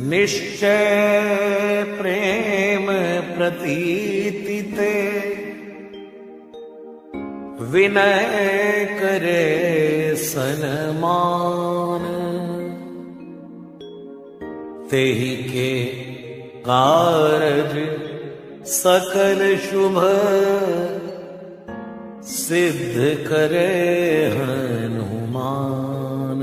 निश्चय प्रेम प्रतीति ते, विनय करे सन्मान। तेहि के कारज सकल शुभ, सिद्ध करे हनुमान।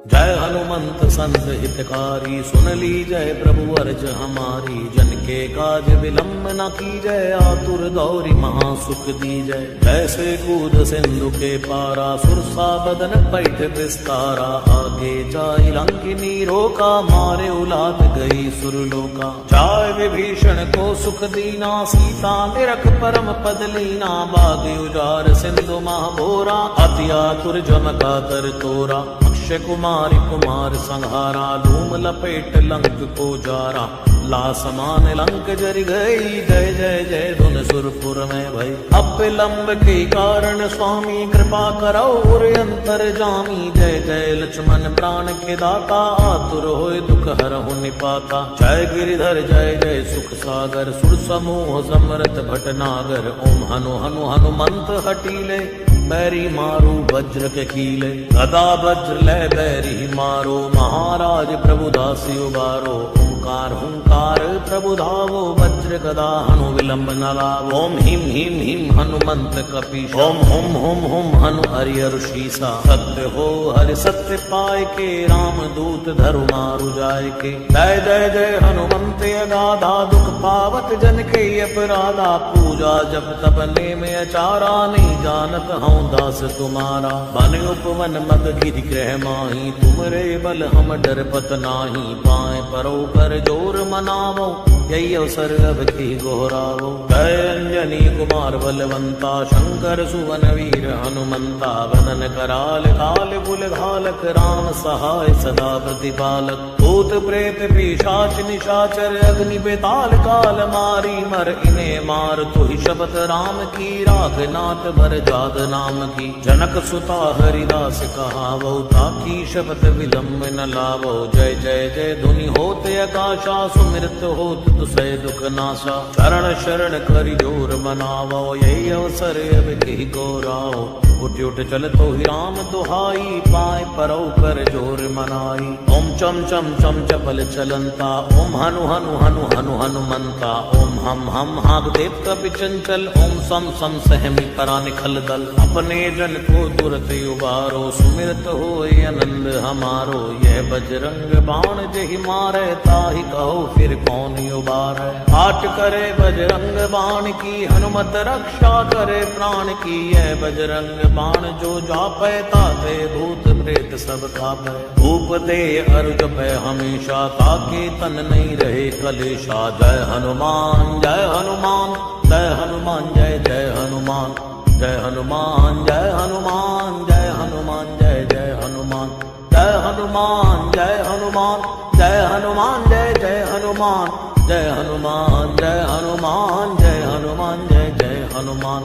जय हनुमंत संत हितकारी, सुन ली जय प्रभु अर्ज हमारी। जन के काज विलंब न कीजय, आतुर दौरी महासुख दीजय। जैसे कूद सिंधु के पारा, सुरसा बदन पैठ विस्तारा। आगे जाई लंकिनी रोका, मारे उलाद गई सुरलोका। जाय विभीषण को सुख दीना, सीता निरख परम पद लीना। बाग उजार सिंधु महाभोरा, अति आतुर जमका तर तोरा। अक्षय कुमारी कुमार संहारा, धूम लपेट लंक को जारा। ला समान लंक जरि गई, जय जय जय धुन सुरपुर में भई। अब विलंब के कारण स्वामी, कृपा करो और अंतर जामी। जय जय लक्ष्मण प्राण के दाता, आतुर होय दुख हरहु निपाता। जय गिरिधर जय जय सुख सागर, सुर समूह समरथ भटनागर। ओम हनु हनु हनुमंत हटीले, बैरी मारो वज्र के कीले। गदा वज्र ले बैरी मारो, महाराज प्रभु दासी उबारो। ओंकार हुंकार प्रभु धावो, वज्र गदा हनु विलंब न लावो। ओम हिम हिम हिम हनुमंत कपीसा, ओम हुम हुम हुम हनु हरिहर शीसा। सत्य हो हरि सत्य पाय के, राम दूत धरु मारु जाय के। जय जय जय हनुमंत अगाधा, दुख पावत जन के अपराधा। पूजा जप तप नेम अचारा, नहीं जानत हूँ दास तुम्हारा। बन उपवन मग गिरि ग्रह माही, तुमरे बल हम डरपत नाही। पाए परो कर जोर मनावो, यही अवसर अब की गोहरावो। जय अंजनी कुमार बलवंता, शंकर सुवन वीर हनुमंता। वदन कराल काल बुल घालक, राम सहाय सदा प्रतिपालक। भूत प्रेत पिशाच निशाचर, अग्नि बेताल काल मारी। मर इन्हें मार तुहि शपथ राम की, राघनाथ भर जाद नाम की। जनक सुता हरिदास कहावो, ताकी शपथ विलंब न लावो। जय जय जय धुनि होत आकाशा, सुमिरत होत तुसै दुख नाशा। शरण शरण करि जोर मनावो, यही अवसर अब की गोराओ। उठ उठ चल तो ही राम दुहाई, पाए परो कर जोर मनाई। ओम चम चम चम चपल चलंता, ओम हनु हनु हनु हनु हनुमंता। ओम हम हाग देव कपि चंचल, ओम सम सम सहमी परा निखल दल। अपने जन को तुरत उबारो, सुमिरत होय आनंद हमारो। यह बजरंग बाण जेहि मारै, ताहि कहो फिर कौन उबारै। आट करे बजरंग बाण की, हनुमत रक्षा करे प्राण की। यह बजरंग बाण जो जापै, ताते भूत प्रेत सब खापै। धूप दे अरु जपै हमेशा, ताके तन नहीं रहे कलेशा। जय हनुमान जय हनुमान, जय हनुमान जय जय हनुमान। जय हनुमान जय हनुमान, जय हनुमान जय जय हनुमान। जय हनुमान जय हनुमान, जय हनुमान जय जय हनुमान। जय हनुमान जय हनुमान, जय हनुमान जय जय हनुमान।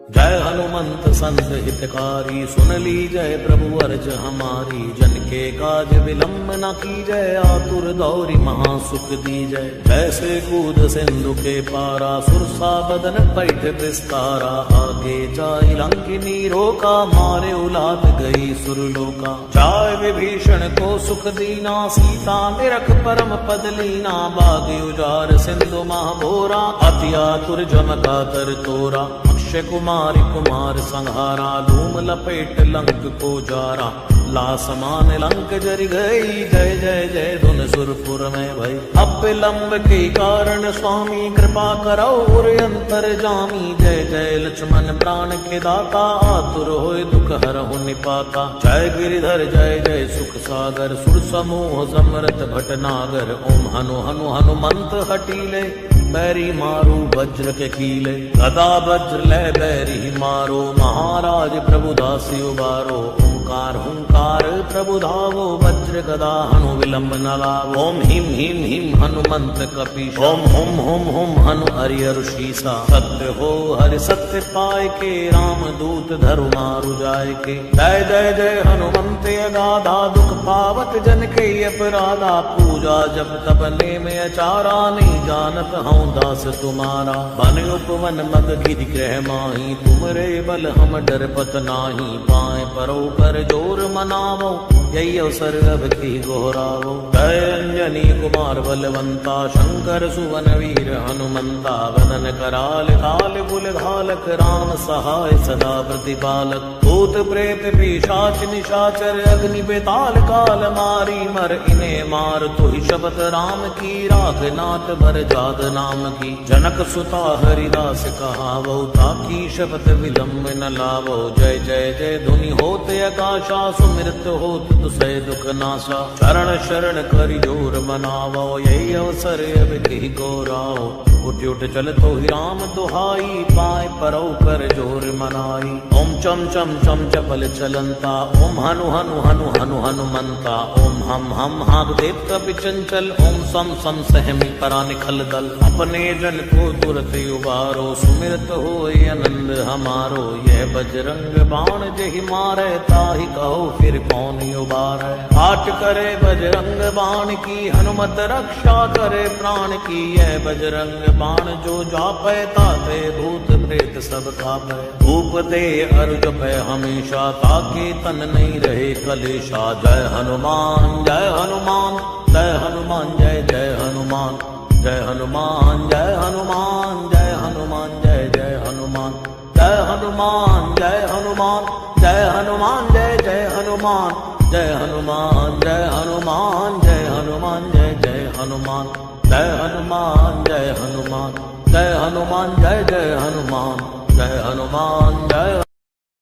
जय हनुमंत संत हितकारी, सुन ली जय प्रभु अर्ज हमारी। जन के काज विलंब न कीजय, आतुर दौरी महासुख दीजय। जैसे कूद सिंधु के पारा, सुरसा बदन पैठ विस्तारा। आगे जाई लंकिनी रोका, मारे उलाद गई सुरलोका। जाय विभीषण को सुख दीना, सीता निरख परम पद लीना। बाग उजार सिंधु महाभोरा, अति आतुर जमका तर तोरा। अक्षय कुमारी कुमार संहारा, धूम लपेट लंक को जारा। ला समान लंक जरि गई, जय जय जय धुन सुरपुर में भई। अब विलंब के कारण स्वामी, कृपा करो और अंतर जामी। जय जय लक्ष्मण प्राण के दाता, आतुर होय दुख हरहु निपाता। जय गिरिधर जय जय सुख सागर, सुर समूह समरथ भटनागर। ओम हनु हनु हनुमंत हटीले, बैरी मारो वज्र के कीले। गदा वज्र ले बैरी मारो, महाराज प्रभु दासी उबारो। ओंकार हुंकार प्रभु धावो वज्र गदा हनु विलंब न लावो। ओम ह्रीं ह्रीं ह्रीं हनुमंत कपीश, ओम हुम हुम हुम हनु हरिहर शीसा। सत्य हो हरि सत्य पाय के, राम दूत धरु मारु जाय के। जय जय जय हनुमंत अगाधा, दुख पावत जन के अपराधा। पूजा जब तब ने में अचारा, नहीं जानत हूँ दास तुम्हारा। बन उपवन मग गिरि ग्रह माही, तुमरे बल हम डरपत नाही। पाए परो कर जोर मनावो, यही अवसर अब की गोहरावो। जय अंजनी कुमार बलवंता, शंकर सुवन वीर हनुमंता। वदन कराल काल बुल घालक, राम सहाय सदा प्रतिपालक। भूत प्रेत पिशाच निशाचर, अग्नि बेताल काल मारी। मर इन्हें मार तो ही शपथ राम की, राख नाथ भर जाद नाम की। जनक सुता हरिदास कहावो, ताकी शपथ विलंब न लावो। जय जय जय धुनि होते आकाशा, सुमिरत होत तुसै दुख नाशा। शरण शरण करि जोर मनावो, यही अवसर अब की गोराओ। उठ उठ चल तो ही राम दुहाई, पाए परौ कर जोर मनाई। ओम चम चम चम चपल चलंता, ओम हनु हनु हनु हनु हनुमंता। ओम हम हाग देव कपि चंचल, ओम सम सम सहमी परा निखल दल। अपने जन को तुरत उबारो, सुमिरत होय आनंद हमारो। यह बजरंग बाण जहि मारे, ताहि कहो फिर कौन उबारै। आट करे बजरंग बाण की, हनुमत रक्षा करे प्राण की। यह बजरंग बाण जो जापै, ताते भूत प्रेत सब कापै। धूप दे अर्घ पै हमेशा, ताके तन नहीं रहे कलेशा। जय हनुमान जय हनुमान, जय हनुमान जय जय हनुमान। जय हनुमान जय हनुमान, जय हनुमान जय जय हनुमान। जय हनुमान जय हनुमान, जय हनुमान जय जय हनुमान। जय हनुमान जय हनुमान, जय हनुमान जय जय हनुमान। जय हनुमान जय हनुमान, जय हनुमान जय जय हनुमान। जय हनुमान जय